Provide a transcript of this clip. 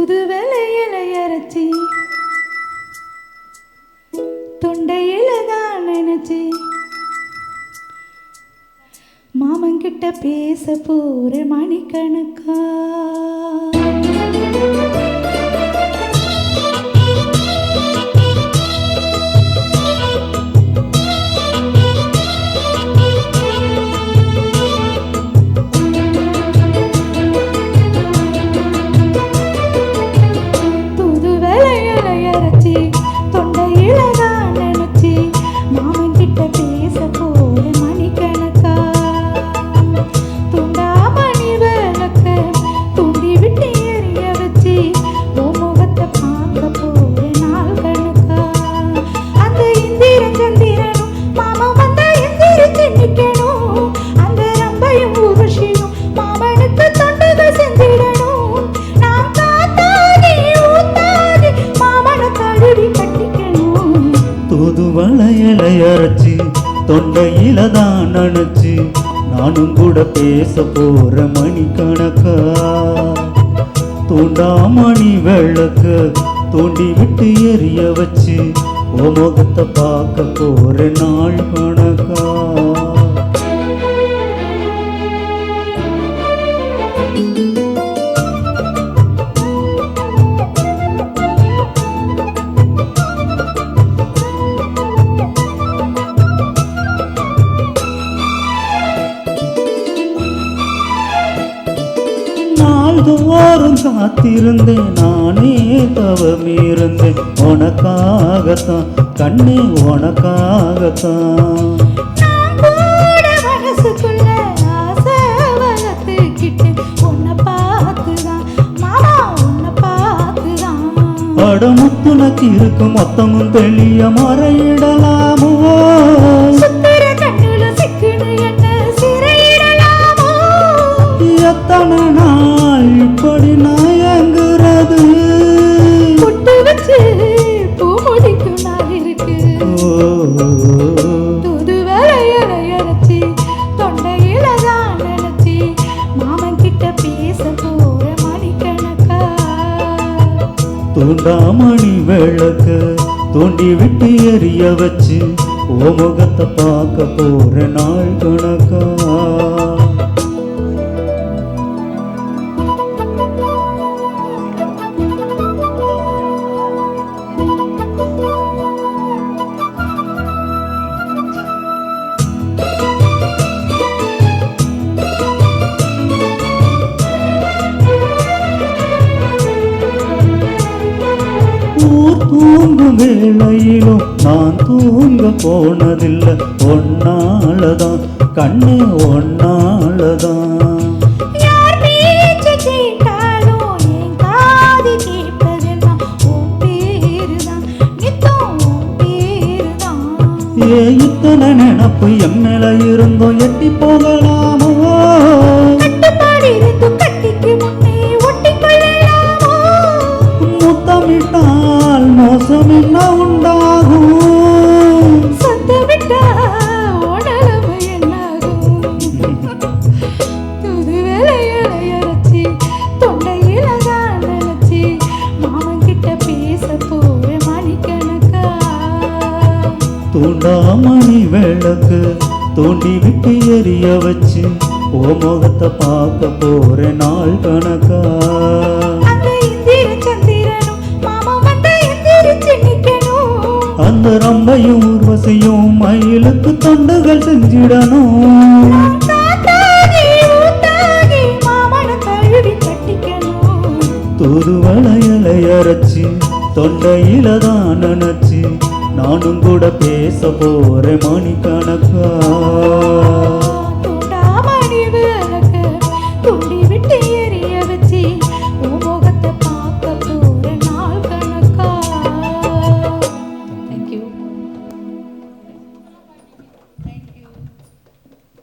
தூது வேலையில இறச்சி தொண்டையில தான் நினைச்சி மாமன்கிட்ட பேச போற மணிக்கணக்கா. வளையலையரைச்சி தொண்டையில தான் நினைச்சு நானும் கூட பேச போற மணிக்கணக்கா. தூண்டாமணி வெள்ளக்கு தூண்டி விட்டு எரிய வச்சு ஓ முகத்தை பார்க்க போற நாள் கணக்கா. நாள்தோறும் காத்திருந்தேன் நானே தவமிருந்தேன் உனக்காகத்தான் கண்ணே உனக்காகத்தான். மனசுக்குள்ள ஆசை வளர்த்துக்கிட்டு உன்னை பார்த்துதான் மாமா உன்னை பார்த்துதான். அடமுத்துனக்கு இருக்கும் மொத்தமும் தெளிய மறையிடலாமோ எத்தனை நாள் இப்படி நாயங்குறது பொட்டு வச்சு பூ முடிக்கும் நாள் இருக்கு. தூது வேலையில இறச்சி தொண்டையில தான் நினைச்சி மாமன் கிட்ட பேச போற மணிக்கணக்கா. தூண்டாமணி விளக்கு தூண்டி விட்டு எரிய வச்சு ஓ முகத்தை பார்க்க போற நாள் கணக்கா. தூங்கும் வேளையிலும் நான் தூங்க போனதில்லை ஒன்னாலதான் கண்ணு ஒன்னாலதான். இத்தனை நினப்பு என் மேல இருந்தோம் எட்டி போகலாமோ முத்தமிட்டால் மோசம் என்ன உண்டாகும் சத்தமிட்டா உடலமை என்னாகும். தூது வேலையில இறச்சி தொண்டையில தான் நினைச்சி மாமன் கிட்ட பேச போற மணிக்கணக்கா. தூண்டாமணி விளக்கு தூண்டி விட்டு எரிய வச்சு ஓ முகத்தை பார்க்க போற நாள் கணக்கா. அந்த ரம்பையும் ஊர்வசையும் மயிலுக்கு தொண்டுகள் செஞ்சிடணும். தூது வளையலை அரைச்சி தொண்டையில தான் நினைச்சு நானும் கூட பேச போற மணிக்கணக்கா. தூண்டாமணி விளக்கு தூண்டி